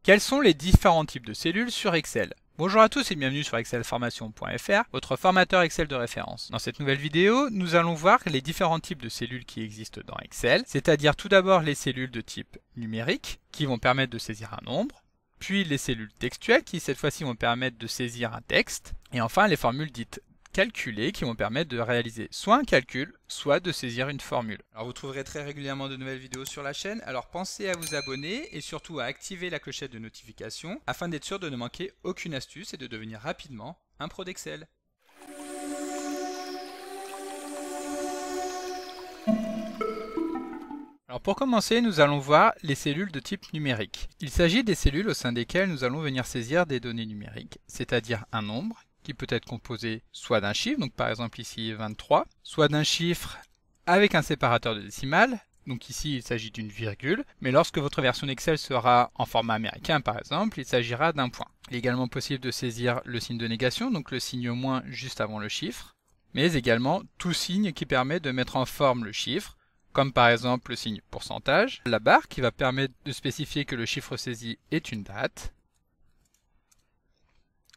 Quels sont les différents types de cellules sur Excel? Bonjour à tous et bienvenue sur excelformation.fr, votre formateur Excel de référence. Dans cette nouvelle vidéo, nous allons voir les différents types de cellules qui existent dans Excel, c'est-à-dire tout d'abord les cellules de type numérique, qui vont permettre de saisir un nombre, puis les cellules textuelles, qui cette fois-ci vont permettre de saisir un texte, et enfin les formules dites calculées, qui vont permettre de réaliser soit un calcul, soit de saisir une formule. Alors vous trouverez très régulièrement de nouvelles vidéos sur la chaîne, alors pensez à vous abonner et surtout à activer la clochette de notification afin d'être sûr de ne manquer aucune astuce et de devenir rapidement un pro d'Excel. Alors pour commencer, nous allons voir les cellules de type numérique. Il s'agit des cellules au sein desquelles nous allons venir saisir des données numériques, c'est-à-dire un nombre, qui peut être composé soit d'un chiffre, donc par exemple ici 23, soit d'un chiffre avec un séparateur de décimales, donc ici il s'agit d'une virgule, mais lorsque votre version Excel sera en format américain par exemple, il s'agira d'un point. Il est également possible de saisir le signe de négation, donc le signe moins juste avant le chiffre, mais également tout signe qui permet de mettre en forme le chiffre, comme par exemple le signe pourcentage, la barre qui va permettre de spécifier que le chiffre saisi est une date,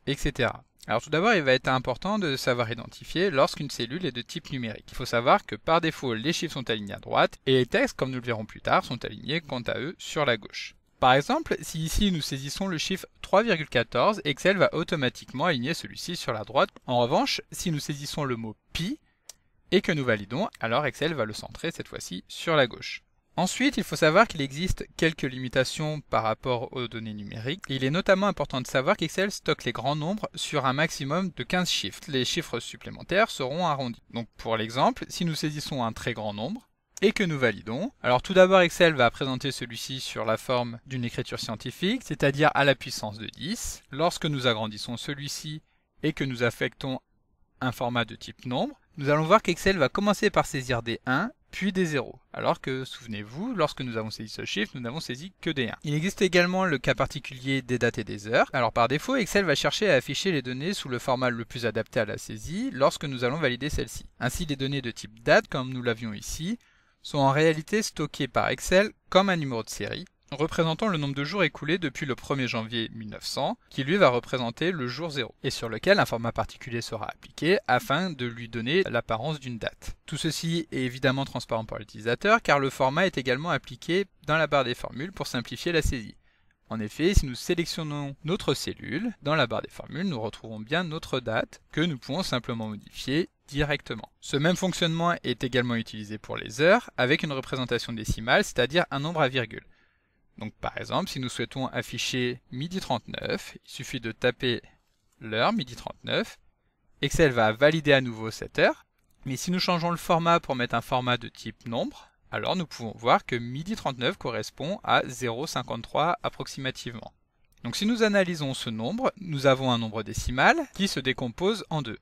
etc. Alors tout d'abord, il va être important de savoir identifier lorsqu'une cellule est de type numérique. Il faut savoir que par défaut, les chiffres sont alignés à droite et les textes, comme nous le verrons plus tard, sont alignés quant à eux sur la gauche. Par exemple, si ici nous saisissons le chiffre 3,14, Excel va automatiquement aligner celui-ci sur la droite. En revanche, si nous saisissons le mot pi et que nous validons, alors Excel va le centrer cette fois-ci sur la gauche. Ensuite, il faut savoir qu'il existe quelques limitations par rapport aux données numériques. Il est notamment important de savoir qu'Excel stocke les grands nombres sur un maximum de 15 chiffres. Les chiffres supplémentaires seront arrondis. Donc pour l'exemple, si nous saisissons un très grand nombre et que nous validons, alors tout d'abord Excel va présenter celui-ci sur la forme d'une écriture scientifique, c'est-à-dire à la puissance de 10. Lorsque nous agrandissons celui-ci et que nous affectons un format de type nombre, nous allons voir qu'Excel va commencer par saisir des 1 puis des 0, alors que, souvenez-vous, lorsque nous avons saisi ce chiffre, nous n'avons saisi que des 1. Il existe également le cas particulier des dates et des heures. Alors par défaut, Excel va chercher à afficher les données sous le format le plus adapté à la saisie lorsque nous allons valider celle-ci. Ainsi, les données de type date, comme nous l'avions ici, sont en réalité stockées par Excel comme un numéro de série, représentant le nombre de jours écoulés depuis le 1er janvier 1900, qui lui va représenter le jour 0, et sur lequel un format particulier sera appliqué afin de lui donner l'apparence d'une date. Tout ceci est évidemment transparent pour l'utilisateur, car le format est également appliqué dans la barre des formules pour simplifier la saisie. En effet, si nous sélectionnons notre cellule, dans la barre des formules, nous retrouvons bien notre date, que nous pouvons simplement modifier directement. Ce même fonctionnement est également utilisé pour les heures, avec une représentation décimale, c'est-à-dire un nombre à virgule. Donc par exemple, si nous souhaitons afficher midi 39, il suffit de taper l'heure, midi 39. Excel va valider à nouveau cette heure. Mais si nous changeons le format pour mettre un format de type nombre, alors nous pouvons voir que midi 39 correspond à 0,53 approximativement. Donc si nous analysons ce nombre, nous avons un nombre décimal qui se décompose en deux.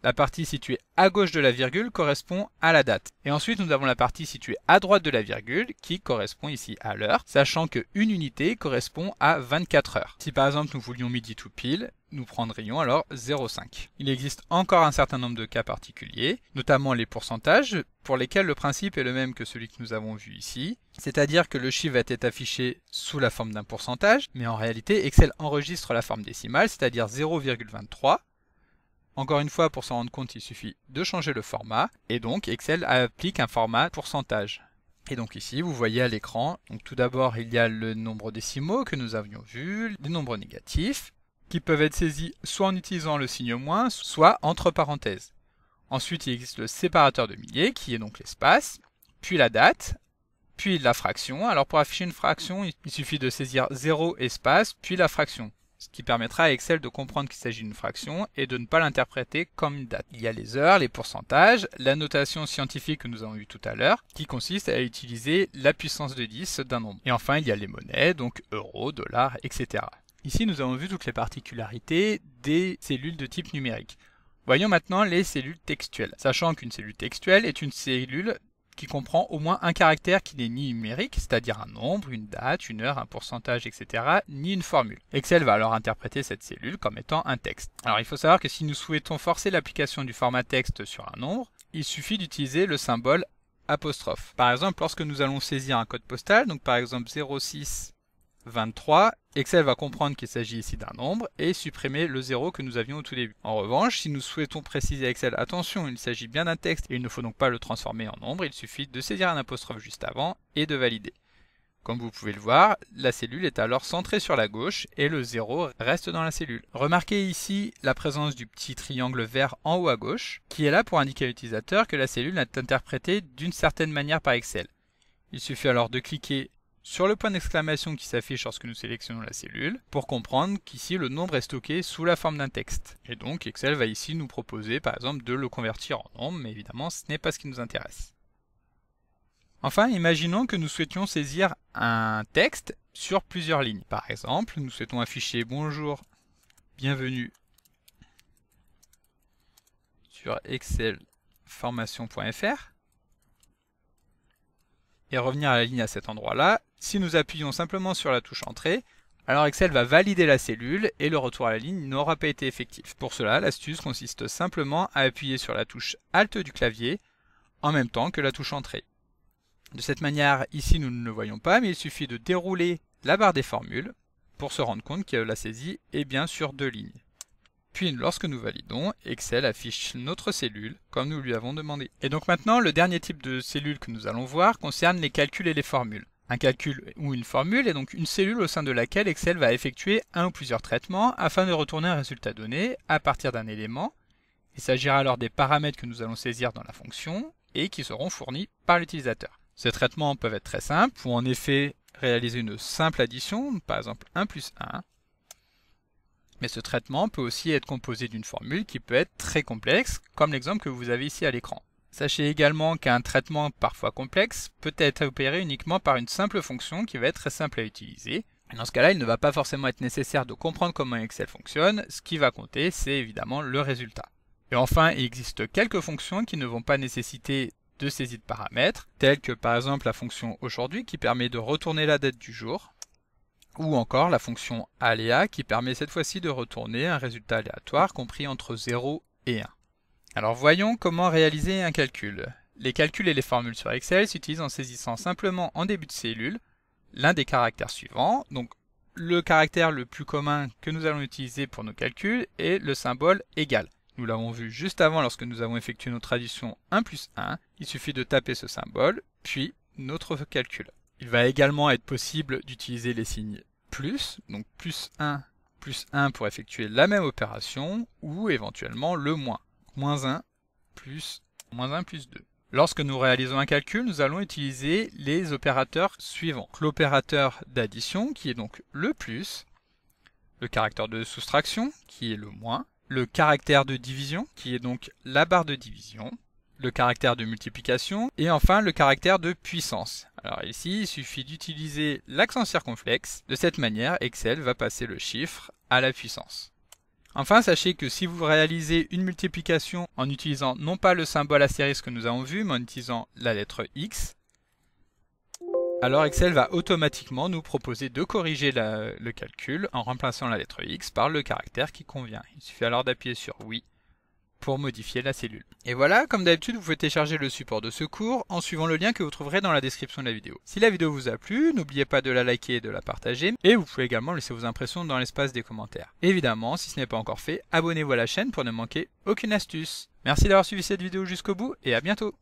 La partie située à gauche de la virgule correspond à la date. Et ensuite, nous avons la partie située à droite de la virgule qui correspond ici à l'heure, sachant qu'une unité correspond à 24 heures. Si par exemple nous voulions midi tout pile, nous prendrions alors 0,5. Il existe encore un certain nombre de cas particuliers, notamment les pourcentages, pour lesquels le principe est le même que celui que nous avons vu ici, c'est-à-dire que le chiffre va être affiché sous la forme d'un pourcentage, mais en réalité Excel enregistre la forme décimale, c'est-à-dire 0,23. Encore une fois, pour s'en rendre compte, il suffit de changer le format, et donc Excel applique un format pourcentage. Et donc ici, vous voyez à l'écran, donc tout d'abord il y a le nombre décimaux que nous avions vu, les nombres négatifs, qui peuvent être saisis soit en utilisant le signe moins, soit entre parenthèses. Ensuite, il existe le séparateur de milliers, qui est donc l'espace, puis la date, puis la fraction. Alors pour afficher une fraction, il suffit de saisir 0 espace, puis la fraction, ce qui permettra à Excel de comprendre qu'il s'agit d'une fraction et de ne pas l'interpréter comme une date. Il y a les heures, les pourcentages, la notation scientifique que nous avons vue tout à l'heure, qui consiste à utiliser la puissance de 10 d'un nombre. Et enfin, il y a les monnaies, donc euros, dollars, etc. Ici, nous avons vu toutes les particularités des cellules de type numérique. Voyons maintenant les cellules textuelles. Sachant qu'une cellule textuelle est une cellule qui comprend au moins un caractère qui n'est ni numérique, c'est-à-dire un nombre, une date, une heure, un pourcentage, etc., ni une formule. Excel va alors interpréter cette cellule comme étant un texte. Alors il faut savoir que si nous souhaitons forcer l'application du format texte sur un nombre, il suffit d'utiliser le symbole apostrophe. Par exemple, lorsque nous allons saisir un code postal, donc par exemple 06 23, Excel va comprendre qu'il s'agit ici d'un nombre et supprimer le 0 que nous avions au tout début. En revanche, si nous souhaitons préciser à Excel, attention, il s'agit bien d'un texte et il ne faut donc pas le transformer en nombre, il suffit de saisir un apostrophe juste avant et de valider. Comme vous pouvez le voir, la cellule est alors centrée sur la gauche et le 0 reste dans la cellule. Remarquez ici la présence du petit triangle vert en haut à gauche, qui est là pour indiquer à l'utilisateur que la cellule est interprétée d'une certaine manière par Excel. Il suffit alors de cliquer sur le point d'exclamation qui s'affiche lorsque nous sélectionnons la cellule pour comprendre qu'ici le nombre est stocké sous la forme d'un texte. Et donc Excel va ici nous proposer par exemple de le convertir en nombre, mais évidemment ce n'est pas ce qui nous intéresse. Enfin, imaginons que nous souhaitions saisir un texte sur plusieurs lignes. Par exemple, nous souhaitons afficher bonjour, bienvenue sur excelformation.fr et revenir à la ligne à cet endroit-là. Si nous appuyons simplement sur la touche entrée, alors Excel va valider la cellule et le retour à la ligne n'aura pas été effectif. Pour cela, l'astuce consiste simplement à appuyer sur la touche Alt du clavier en même temps que la touche entrée. De cette manière, ici nous ne le voyons pas, mais il suffit de dérouler la barre des formules pour se rendre compte que la saisie est bien sur 2 lignes. Puis lorsque nous validons, Excel affiche notre cellule comme nous lui avons demandé. Et donc maintenant, le dernier type de cellule que nous allons voir concerne les calculs et les formules. Un calcul ou une formule est donc une cellule au sein de laquelle Excel va effectuer un ou plusieurs traitements afin de retourner un résultat donné à partir d'un élément. Il s'agira alors des paramètres que nous allons saisir dans la fonction et qui seront fournis par l'utilisateur. Ces traitements peuvent être très simples, ou en effet réaliser une simple addition, par exemple 1 plus 1. Mais ce traitement peut aussi être composé d'une formule qui peut être très complexe, comme l'exemple que vous avez ici à l'écran. Sachez également qu'un traitement parfois complexe peut être opéré uniquement par une simple fonction qui va être très simple à utiliser. Dans ce cas-là, il ne va pas forcément être nécessaire de comprendre comment Excel fonctionne, ce qui va compter, c'est évidemment le résultat. Et enfin, il existe quelques fonctions qui ne vont pas nécessiter de saisie de paramètres, telles que par exemple la fonction aujourd'hui qui permet de retourner la date du jour, ou encore la fonction aléa qui permet cette fois-ci de retourner un résultat aléatoire compris entre 0 et 1. Alors voyons comment réaliser un calcul. Les calculs et les formules sur Excel s'utilisent en saisissant simplement en début de cellule l'un des caractères suivants. Donc le caractère le plus commun que nous allons utiliser pour nos calculs est le symbole égal. Nous l'avons vu juste avant lorsque nous avons effectué notre addition 1 plus 1. Il suffit de taper ce symbole, puis notre calcul. Il va également être possible d'utiliser les signes plus, donc plus 1 pour effectuer la même opération, ou éventuellement le moins, moins 1 plus 2. Lorsque nous réalisons un calcul, nous allons utiliser les opérateurs suivants. L'opérateur d'addition, qui est donc le plus, le caractère de soustraction, qui est le moins, le caractère de division, qui est donc la barre de division, le caractère de multiplication, et enfin le caractère de puissance. Alors ici, il suffit d'utiliser l'accent circonflexe. De cette manière, Excel va passer le chiffre à la puissance. Enfin, sachez que si vous réalisez une multiplication en utilisant non pas le symbole astérisque que nous avons vu, mais en utilisant la lettre X, alors Excel va automatiquement nous proposer de corriger le calcul en remplaçant la lettre X par le caractère qui convient. Il suffit alors d'appuyer sur oui pour modifier la cellule. Et voilà, comme d'habitude, vous pouvez télécharger le support de ce cours en suivant le lien que vous trouverez dans la description de la vidéo. Si la vidéo vous a plu, n'oubliez pas de la liker et de la partager, et vous pouvez également laisser vos impressions dans l'espace des commentaires. Évidemment, si ce n'est pas encore fait, abonnez-vous à la chaîne pour ne manquer aucune astuce. Merci d'avoir suivi cette vidéo jusqu'au bout, et à bientôt!